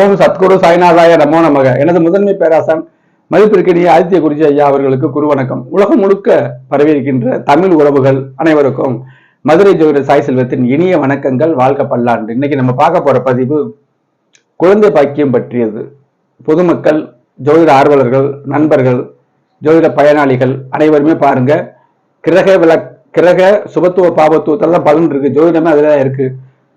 ஓம் சத்குரு சாய்நாதாய நமோ நமக. எனது முதன்மை பேராசான் மதிப்பிற்கினிய ஆதித்ய குருஜி ஐயா அவர்களுக்கு குருவணக்கம். உலகம் முழுக்க பரவியிருக்கின்ற தமிழ் உறவுகள் அனைவருக்கும் மதுரை ஜோதிட சாய் செல்வத்தின் இனிய வணக்கங்கள். வாழ்க பல்லாண்டு. இன்னைக்கு நம்ம பார்க்க போற பதிவு குழந்தை பாக்கியம் பற்றியது. பொதுமக்கள், ஜோதிட ஆர்வலர்கள், நண்பர்கள், ஜோதிட பயனாளிகள் அனைவருமே பாருங்க. கிரக சுபத்துவ பாபத்துவத்துல தான் பலன் இருக்கு. ஜோதிடமே அதுதான் இருக்கு.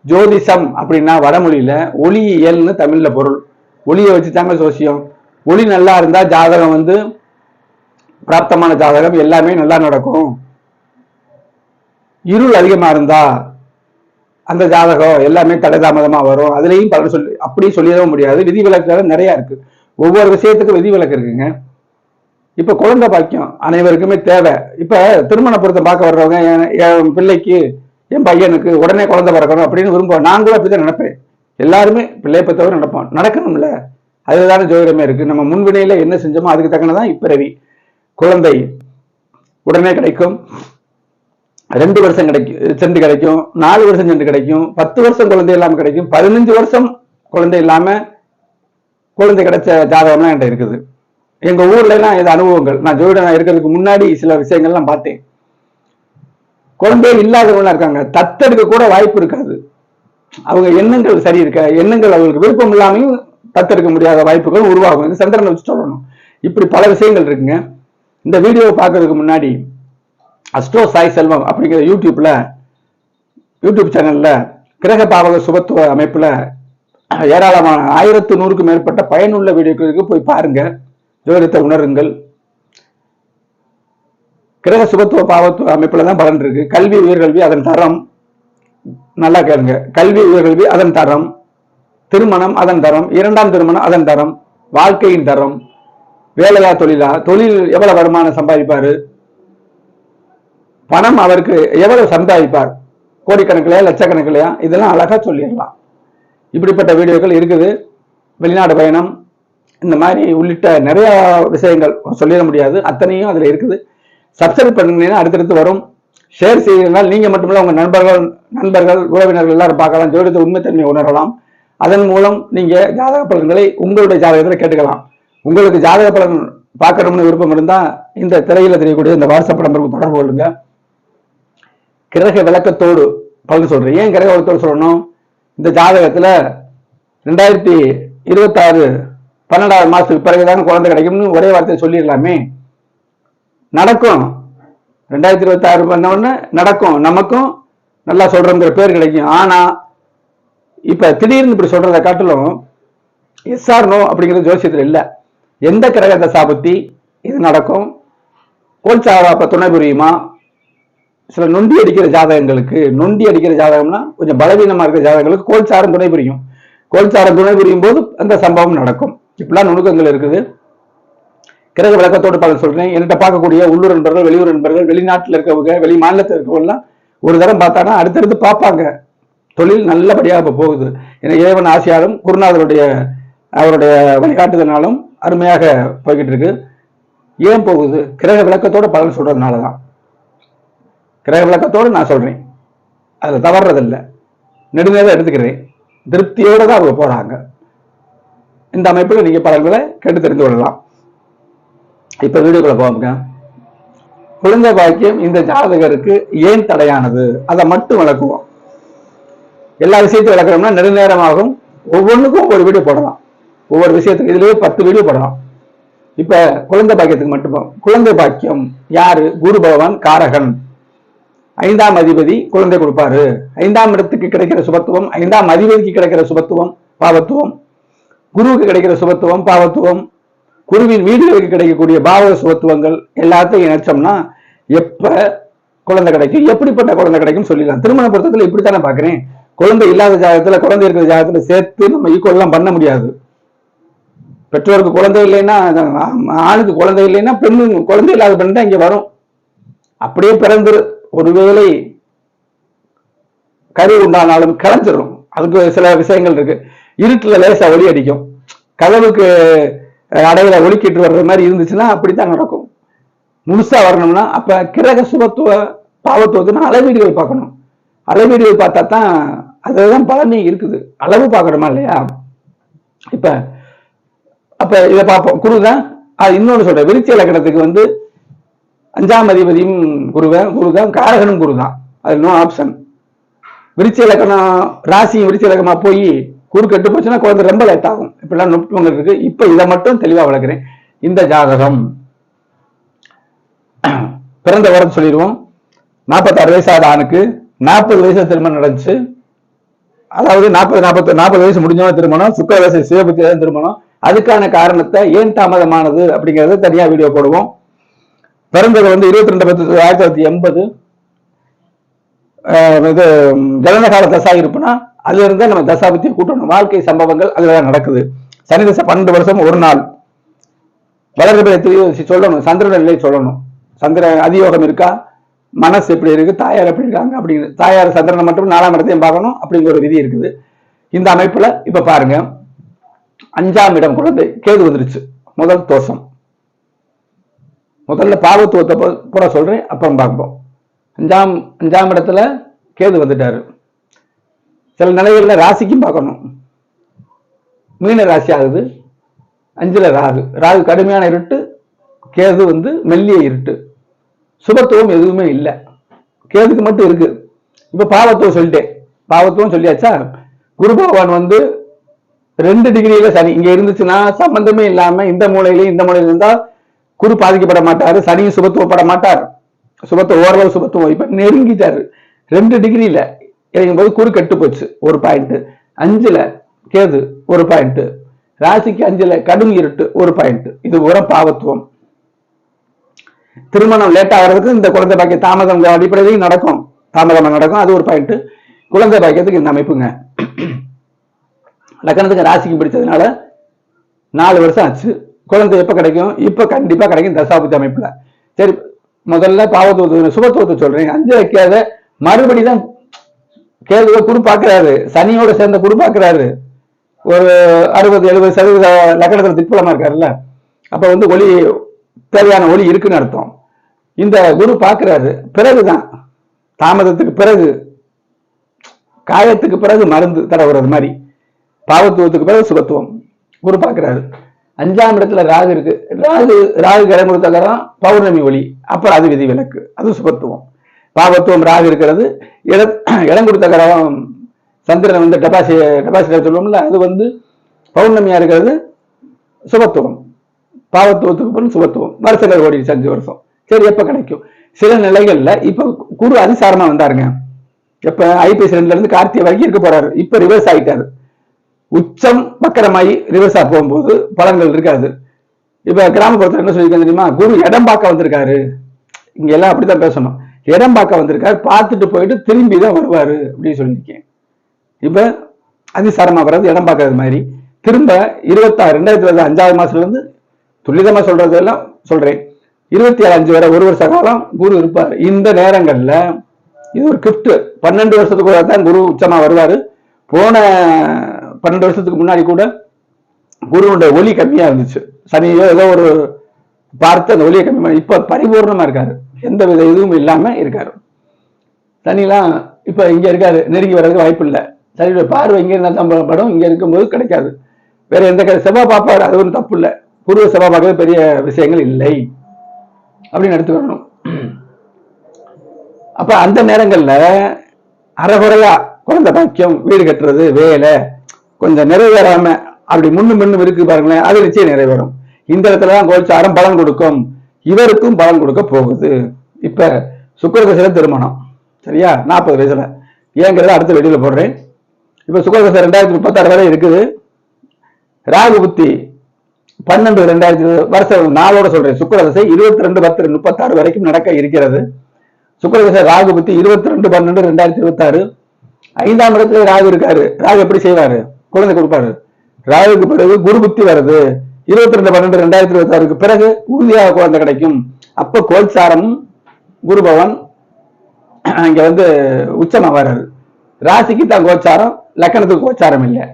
ஜோதிஷம் அப்படின்னா வடமொழியில ஒளியியல்னு தமிழ்ல பொருள். ஒளியை வச்சுட்டாங்க ஜோசியம். ஒளி நல்லா இருந்தா ஜாதகம் பிராப்தமான ஜாதகம் எல்லாமே நல்லா நடக்கும். இருள் அதிகமா இருந்தா அந்த ஜாதகம் எல்லாமே தடைதாமதமா வரும். அதுலயும் பலன் அப்படி சொல்லிடவும் முடியாது. விதிவிலக்குகள் நிறைய இருக்கு. ஒவ்வொரு விஷயத்துக்கும் விதிவிலக்கு இருக்குங்க. இப்ப குழந்தை பாக்கியம் அனைவருக்குமே தேவை. இப்ப திருமண பொருத்தம் பார்க்க வர்றவங்க என் பிள்ளைக்கு, என் பையனுக்கு உடனே குழந்தை பிறக்கணும் அப்படின்னு விரும்புவோம். நான் கூட அப்படிதான் நினைப்பேன். எல்லாருமே பிள்ளையை பத்தவரை நினைப்போம். நடக்கணும்ல, அதுதானே ஜோதிடமே இருக்கு. நம்ம முன்வினையில என்ன செஞ்சோமோ அதுக்கு தக்கனதான் இப்பிறவி. குழந்தை உடனே கிடைக்கும், 2 வருஷம் சென்று கிடைக்கும், 4 வருஷம் சென்று கிடைக்கும், 10 வருஷம் குழந்தை இல்லாம கிடைக்கும், 15 வருஷம் குழந்தை இல்லாம குழந்தை கிடைச்ச ஜாதகம்லாம் என்கிட்ட இருக்குது. எங்க ஊர்ல எல்லாம் இது அனுபவங்கள். நான் ஜோதிடம் இருக்கிறதுக்கு முன்னாடி சில விஷயங்கள்லாம் பார்த்தேன். குழந்தையே இல்லாதவங்களா இருக்காங்க. தத்தெடுக்க கூட வாய்ப்பு இருக்காது. அவங்க எண்ணங்கள் சரி இருக்க, எண்ணங்கள் அவங்களுக்கு விருப்பம் இல்லாமையும் தத்தெடுக்க முடியாத வாய்ப்புகள் உருவாகும். இந்த சந்திரனை வச்சு சொல்லணும். இப்படி பல விஷயங்கள் இருக்குங்க. இந்த வீடியோவை பார்க்கறதுக்கு முன்னாடி அஸ்ட்ரோ சாய் செல்வம் அப்படிங்கிற யூடியூப் சேனல்ல கிரக பாவக சுபத்துவ அமைப்புல ஏராளமான 1100க்கும் மேற்பட்ட பயனுள்ள வீடியோக்களுக்கு போய் பாருங்க. ஜோதிடத்தை உணருங்கள். கிரக சுபத்துவ பாவத்துவ அமைப்புல தான் பலன் இருக்கு. கல்வி உயர்கல்வி அதன் தரம். நல்லா கேளுங்க. கல்வி உயர்கல்வி அதன் தரம், திருமணம் அதன் தரம், 2ஆம் திருமணம் அதன் தரம், வாழ்க்கையின் தரம், வேலையா தொழிலா, தொழில் எவ்வளவு வருமானம் சம்பாதிப்பாரு, பணம் அவருக்கு எவ்வளவு சம்பாதிப்பார், கோடிக்கணக்கிலையா லட்சக்கணக்கிலையா, இதெல்லாம் அழகா சொல்லிடலாம். இப்படிப்பட்ட வீடியோக்கள் இருக்குது. வெளிநாடு பயணம் இந்த மாதிரி உள்ளிட்ட நிறைய விஷயங்கள் சொல்லிட முடியாது. அத்தனையும் அதுல இருக்குது. சப்ஸ்கிரைப் பண்ணீங்கன்னா அடுத்தடுத்து வரும். ஷேர் செய்யறதுனால நீங்க மட்டுமில்ல உங்க நண்பர்கள் உறவினர்கள் எல்லாரும் பார்க்கலாம். ஜோதிடத்தை உண்மைத்தன்மையை உணரலாம். அதன் மூலம் நீங்க ஜாதக பலன்களை உங்களுடைய ஜாதகத்தில் கேட்டுக்கலாம். உங்களுக்கு ஜாதக பலன் பார்க்கணும்னு விருப்பம் இருந்தா இந்த திரையில தெரியக்கூடிய இந்த வாட்ஸ்அப் நம்பருக்கு தொடர்பு கொள்ளுங்க. கிரக விளக்கத்தோடு பலன் சொல்றேன். ஏன் கிரக விளக்கத்தோடு சொல்லணும்? இந்த ஜாதகத்துல 2026 12ஆவது மாசத்துக்கு பிறகுதான் குழந்தை கிடைக்கும்னு ஒரே வார்த்தையை சொல்லிடலாமே. நடக்கும். 2026 பண்ண உடனே நடக்கும். நமக்கும் நல்லா சொல்றோங்கிற பேர் கிடைக்கும். ஆனா இப்ப திடீர்னு இப்படி சொல்றதை காட்டிலும் எஸ்ஆர் நோ அப்படிங்கிறது ஜோசியத்தில் இல்ல. எந்த கிரக தசாபத்தி இது நடக்கும், கோல்சாரா அப்ப துணை புரியுமா? சில நொண்டி அடிக்கிற ஜாதகம்னா கொஞ்சம் பலவீனமா இருக்கிற ஜாதகங்களுக்கு கோல்சாரம் துணை புரியும். கோல்சாரம் துணை புரியும் போது அந்த சம்பவம் நடக்கும். இப்படிலாம் நுணுக்கங்கள் இருக்குது. கிரக விளக்கத்தோடு பலன் சொல்றேன். என்கிட்ட பார்க்கக்கூடிய உள்ளூர் நண்பர்கள், வெளியூர் நண்பர்கள், வெளிநாட்டில் இருக்கவங்க, வெளி மாநிலத்தில் இருக்கவங்கலாம் ஒரு தரம் பார்த்தாங்கன்னா அடுத்தடுத்து பார்ப்பாங்க. தொழில் நல்லபடியாக இப்ப போகுது. ஏன்னா இறைவன் ஆசியாலும் அவருடைய வழிகாட்டுதனாலும் அருமையாக போய்கிட்டு இருக்கு. ஏன் போகுது? கிரக விளக்கத்தோட பலன் சொல்றதுனாலதான். கிரக விளக்கத்தோடு நான் சொல்றேன். அதுல தவறதில்லை. நெடுநேரம் எடுத்துக்கிறேன். திருப்தியோட தான் அவங்க போறாங்க. இந்த அமைப்பில் நீங்க பலன்களை கேட்டு தெரிந்து கொள்ளலாம். இப்ப வீடியோக்குள்ள போங்க. குழந்தை பாக்கியம் இந்த ஜாதகருக்கு ஏன் தடையானது, அதை மட்டும் விளக்குவோம். எல்லா விஷயத்தையும் விளக்குறோம்னா நெடுநேரமாகும். ஒவ்வொன்றுக்கும் ஒவ்வொரு வீடியோ போடலாம். ஒவ்வொரு விஷயத்துக்கு இதுலயே 10 வீடியோ போடலாம். இப்ப குழந்தை பாக்கியத்துக்கு மட்டும். குழந்தை பாக்கியம் யாரு? குரு பகவான் காரகன். 5ஆம் அதிபதி குழந்தை கொடுப்பாரு. 5ஆம் இடத்துக்கு கிடைக்கிற சுபத்துவம், 5ஆம் அதிபதிக்கு கிடைக்கிற சுபத்துவம் பாவத்துவம், குருவுக்கு கிடைக்கிற சுபத்துவம் பாவத்துவம், குருவின் வீடுகளுக்கு கிடைக்கக்கூடிய பாவக சுபத்துவங்கள் எல்லாத்தையும் இணைச்சோம்னா எப்ப குழந்தை கிடைக்கும், எப்படிப்பட்ட குழந்தை கிடைக்கும் சொல்லிடலாம். திருமண பொருத்தத்துல இப்படித்தானே பாக்குறேன். குழந்தை இல்லாத ஜாதகத்துல, குழந்தை இருக்கிற ஜாதகத்துல சேர்த்து நம்ம ஈக்குவல்லாம் பண்ண முடியாது. பெற்றோருக்கு குழந்தை இல்லைன்னா, ஆணுக்கு குழந்தை இல்லைன்னா பெண்ணு, குழந்தை இல்லாத பெண் தான் இங்க வரும். அப்படியே பிறந்து ஒருவேளை கரு உண்டானாலும் கலைஞ்சிடும். அதுக்கு சில விஷயங்கள் இருக்கு. இருட்டுல லேசா ஒளி அடிக்கும். கதவுக்கு அடையில ஒலிக்கிட்டு வர்ற மாதிரி இருந்துச்சுன்னா அப்படித்தான் நடக்கும். முழுசா வரணும்னா அப்ப கிரக சுபத்துவ பாவத்துவத்துனா அளவீடுகள் பார்க்கணும். அளவீடுகள் பார்த்தா தான் அதுதான் பலனே இருக்குது. அளவு பார்க்கணுமா இல்லையா? இப்ப அப்ப இதை பார்ப்போம். குருதான் இன்னொன்னு சொல்றேன், விருச்சிக லக்னத்துக்கு வந்து 5ஆம் அதிபதியும் குருதான், காரகனும் குருதான். அது நோ ஆப்ஷன். விருச்சிக லக்னம் ராசியும் விருச்சிக லக்னமா போய் குரு கெட்டு போச்சுன்னா குழந்தை ரொம்ப லேட் ஆகும். இப்படிலாம் நுட்பங்கள் இருக்கு. இப்ப இதை மட்டும் தெளிவா வளர்க்குறேன். இந்த ஜாதகம் பிறந்த வரது சொல்லிடுவோம். 46 வயசாத ஆணுக்கு 40 வயசுல திருமணம் நடந்துச்சு. அதாவது 40 வயசு முடிஞ்சவங்க திருமணம், சுக்கர வயசு சிவபுத்தி திருமணம். அதுக்கான காரணத்தை ஏன் தாமதமானது அப்படிங்கறத தனியா வீடியோ போடுவோம். பிறந்தது வந்து 22/10/1980. இது ஜனன கால தசா இருப்புனா அதுல இருந்தா நம்ம தசாபத்தியை கூட்டணும். வாழ்க்கை சம்பவங்கள் அதுலதான் நடக்குது. சனி தசை 12 வருஷம் ஒரு நாள். வளர்ந்து சொல்லணும், சந்திரன நிலை சொல்லணும். சந்திரன் அதியோகம் இருக்கா, மனசு எப்படி இருக்கு, தாயார் எப்படி இருக்காங்க அப்படிங்கிறது. தாயார் சந்திரனை மட்டும் 4ஆம் இடத்தையும் பார்க்கணும் அப்படிங்கிற ஒரு விதி இருக்குது. இந்த அமைப்புல இப்ப பாருங்க, 5ஆம் இடம் குழந்தை கேது வந்துருச்சு. முதல் தோஷம். முதல்ல பாவத்துவத்தை கூட சொல்றேன், அப்புறம் பார்ப்போம். 5ஆம் இடத்துல கேது வந்துட்டாரு. சில நிலைகள்ல ராசிக்கும் பார்க்கணும். மீன ராசி ஆகுது, 5ல ராகு கடுமையான இருட்டு, கேது வந்து மெல்லிய இருட்டு. சுபத்துவம் எதுவுமே இல்லை, கேதுக்கு மட்டும் இருக்கு. இப்ப பாவத்துவம் சொல்லிட்டேன், பாவத்துவம் சொல்லியாச்சா. குரு பகவான் வந்து 2 டிகிரியில சனி இங்க இருந்துச்சுன்னா சம்பந்தமே இல்லாம இந்த மூலையில இருந்தா குரு பாதிக்கப்பட மாட்டாரு, சனியும் சுபத்துவப்பட மாட்டார். சுபத்துவம் ஓரளவு சுபத்துவம் இப்ப நெருங்கிட்டாரு. 2 டிகிரியில இறங்கும்போது குரு கெட்டு போச்சு, ஒரு பாயிண்ட். 5ல கேது ஒரு பாயிண்ட், ராசிக்கு 5ல கடும் இருட்டு ஒரு பாயிண்ட். இது ஒரு பாவத்துவம். திருமணம் லேட்டா வர்றதுக்கு இந்த குழந்தை பாக்கிய தாமதம் அடிப்படையிலையும் நடக்கும், தாமதமா நடக்கும், அது ஒரு பாயிண்ட். குழந்தை பாக்கியத்துக்கு இந்த அமைப்புங்க. லக்னத்துக்கு ராசிக்கு பிடிச்சதுனால 4 வருஷம் ஆச்சு. குழந்தை எப்ப கிடைக்கும்? இப்ப கண்டிப்பா கிடைக்கும் தசாபுத்தி அமைப்புல. சரி, முதல்ல பாவத்துவத்தை சுபத்துவத்தை சொல்றேன். 5ல கேத மறுபடிதான் கேதுவை குரு பாக்குறாரு, சனியோட சேர்ந்த குரு பாக்குறாரு. ஒரு 60-70% லக்னத்துல திக்பலமா இருக்காருல்ல, அப்ப வந்து ஒளி தேவையான ஒளி இருக்குன்னு அர்த்தம். இந்த குரு பாக்குறாரு. பிறகுதான் தாமதத்துக்கு பிறகு, காயத்துக்கு பிறகு மருந்து தடவுறது மாதிரி, பாவத்துவத்துக்கு பிறகு சுபத்துவம். குரு பாக்குறாரு. 5ஆம் இடத்துல ராகு இருக்கு. ராகு இடம் கொடுத்ததான் பௌர்ணமி ஒளி, அப்புறம் அது விதி விலக்கு, அது சுபத்துவம். பாவத்துவம் ராகு இருக்கிறது. இடம் கொடுத்த கிரகம் சந்திரன் வந்து டெபாசிட் சொல்லுவோம்ல, அது வந்து பௌர்ணமியா இருக்கிறது சுபத்துவம். பாவத்துவத்துக்கு அப்புறம் சுபத்துவம். வருஷங்கள் ஓடிடுச்சு 5 வருஷம். சரி, எப்ப கிடைக்கும்? சில நிலைகள்ல இப்ப குரு அதிசாரமா வந்தாருங்க. எப்ப ஐபிஎஸ் 2ல இருந்து கார்த்திகை வரைக்கும் இருக்க போறாரு. இப்ப ரிவர்ஸ் ஆயிட்டாரு. உச்சம் வக்கரமாயி ரிவர்ஸா போகும்போது பலன்கள் இருக்காது. இப்ப கிராமப்புறத்துல என்ன சொல்லியிருக்கேன் தெரியுமா? குரு இடம் பார்க்க வந்திருக்காரு. இங்க எல்லாம் அப்படித்தான் பேசணும். இடம் பார்க்க வந்திருக்காரு, பார்த்துட்டு போயிட்டு திரும்பி தான் வருவாரு அப்படின்னு சொல்லியிருக்கேன். இப்ப அதிசாரமா வர்றது இடம் பார்க்கறது மாதிரி திரும்ப 2026 5ஆவது மாசத்துல இருந்து துல்லிதமா சொல்றது எல்லாம் சொல்றேன். 27 வரை 1 வருஷ காலம் குரு இருப்பார். இந்த நேரங்கள்ல இது ஒரு கிஃப்ட். 12 வருஷத்துக்கு தான் குரு உச்சமா வருவாரு. போன 12 வருஷத்துக்கு முன்னாடி கூட குருவோட ஒளி கம்மியா இருந்துச்சு. சனியோ ஏதோ ஒரு பார்த்து அந்த ஒளியை கம்மி, இப்ப பரிபூர்ணமா இருக்காரு, எந்த வித இதுவும் இல்லாம இருக்காரு. சனிலாம் இப்ப இங்க இருக்காரு, நெருங்கி வர்றதுக்கு வாய்ப்பு இல்லை. சனியோட பார்வை இங்க இருந்தா தான் படம், இங்க இருக்கும்போது கிடைக்காது. வேற எந்த செவ்வாய் பார்ப்பாரு, அது ஒன்றும் தப்பு இல்லை. பூர்வ செவ்வாய் பார்க்கறது பெரிய விஷயங்கள் இல்லை அப்படின்னு எடுத்துக்கணும். அப்ப அந்த நேரங்கள்ல அறகுறையா குழந்தை பாக்கியம், வீடு கட்டுறது, வேலை கொஞ்சம் நிறைவேறாம அப்படி முன்னும் இருக்கு பாருங்களேன், அது நிச்சயம் நிறைவேறும். இந்த இடத்துலதான் கோச்சாரம் பலன் கொடுக்கும். இவருக்கும் பலன் கொடுக்க போகுது. இப்ப சுக்கிர தசையில திருமணம், சரியா? 40 வயசுல. ஏங்கிறத அடுத்த வெளியில போடுறேன். இப்ப சுக்கிர தசை 2036 வரை இருக்குது. ராகு புத்தி 12-2000 வருஷம் நாளோட சொல்றேன். சுக்கிர தசை 22-10-36 வரைக்கும் நடக்க இருக்கிறது. சுக்கிர தசை ராகு புத்தி 22-12-2026. 5ஆம் இடத்துல ராகு இருக்காரு. ராகு எப்படி செய்வாரு? குழந்தை கொடுப்பாரு. ராகுக்கு பிறகு குரு புத்தி வருது. 22-12-2026 பிறகு உறுதியாக குழந்தை கிடைக்கும். அப்ப கோச்சாரம் குரு பகவான் இங்க வந்து உச்சமா வர்றாரு. ராசிக்கு தான் கோச்சாரம், லக்கணத்துக்கு கோச்சாரம் இல்லை.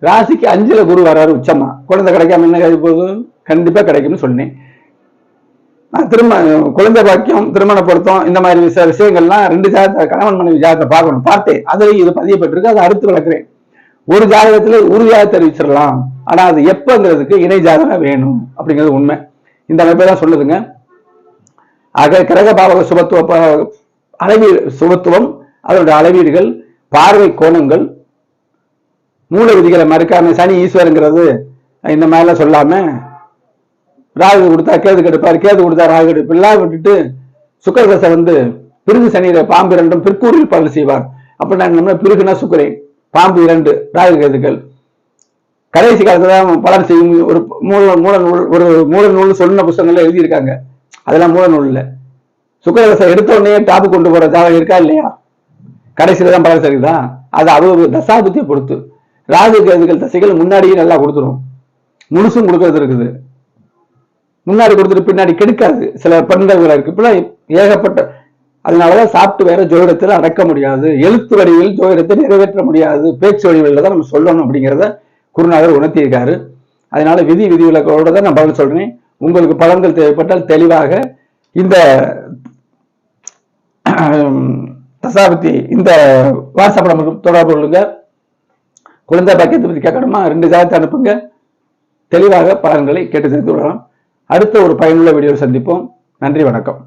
ராசிக்கு 5ல குரு வர்றாரு உச்சமா. குழந்தை கிடைக்காம என்ன போகுது? கண்டிப்பா கிடைக்கும்னு சொன்னேன். குழந்தை பாக்கியம், திருமண பொருத்தம், இந்த மாதிரி விஷயங்கள்லாம் 2 ஜாதகத்தை, கணவன் மனைவி ஜாதகத்தை பார்க்கணும். பார்த்தேன், அதுல இது பதியப்பட்டிருக்கு. அதை அடுத்து விளக்குறேன். ஒரு ஜாதகத்துல உறுதியாக தெரிவிச்சிடலாம். ஆனா அது எப்பங்கிறதுக்கு இணை ஜாதகம் வேணும் அப்படிங்கிறது உண்மை. இந்த அமைப்பை தான் சொல்லுதுங்க. ஆக கிரக பாவக சுபத்துவம் அதனுடைய அளவீடுகள், பார்வை கோணங்கள், மூல விதிகளை மறுக்காம சனி ஈஸ்வரங்கிறது இந்த மாதிரிலாம் சொல்லாம ராகு கொடுத்தா கேது கெடுப்பார், கேது கொடுத்தா ராகு கெடுப்பு எல்லாம் விட்டுட்டு சுக்கரதசை பிருகு சனியில பாம்பு இரண்டும் பிற்கூறில் பலன் செய்வார். அப்படின்னா நம்ம பிருகுனா சுக்கரன், பாம்பு 2 ராகு கேதுக்கள். கடைசி காலத்துல பலன் செய்யும் ஒரு மூல நூல் சொன்ன புத்தகங்கள்ல எழுதியிருக்காங்க. அதெல்லாம் மூல நூல் இல்ல. சுக்கரதசை எடுத்த உடனே டாப்பு கொண்டு போற ஜாதகம் இருக்கா இல்லையா? கடைசியில தான் பலன் சரிதான். அது அவ்வளவு தசாபுத்தியை பொறுத்து. ராகு கேதுகள் தசைகள் முன்னாடியே நல்லா கொடுத்துரும், முழுசும் கொடுக்கறது இருக்குது. முன்னாடி கொடுத்துட்டு பின்னாடி கெடுக்காது. சில பந்தங்களை இருக்கு இப்பெல்லாம் ஏகப்பட்ட. அதனாலதான் சாப்பிட்டு வேற ஜோதிடத்துல அடக்க முடியாது, எழுத்து வடிவில் ஜோதிடத்தை நிறைவேற்ற முடியாது, பேச்சு வடிவில் தான் நம்ம சொல்லணும் அப்படிங்கிறத குருநாதர் உணர்த்தியிருக்காரு. அதனால விதி விதிவிலக்கோட தான் நான் பதில் சொல்றேன். உங்களுக்கு பலன்கள் தேவைப்பட்டால் தெளிவாக இந்த தசாபத்தி இந்த வாட்ஸ்அப் நம்பருக்கு தொடர்பு கொள்ளுங்க. குழந்தை பாக்கியத்தை பத்தி கேட்கணுமா 2 ஜாதகத்தை அனுப்புங்க. தெளிவாக பலன்களை கேட்டு தெரிந்து கொள்ளலாம். அடுத்த ஒரு பயனுள்ள வீடியோவில் சந்திப்போம். நன்றி, வணக்கம்.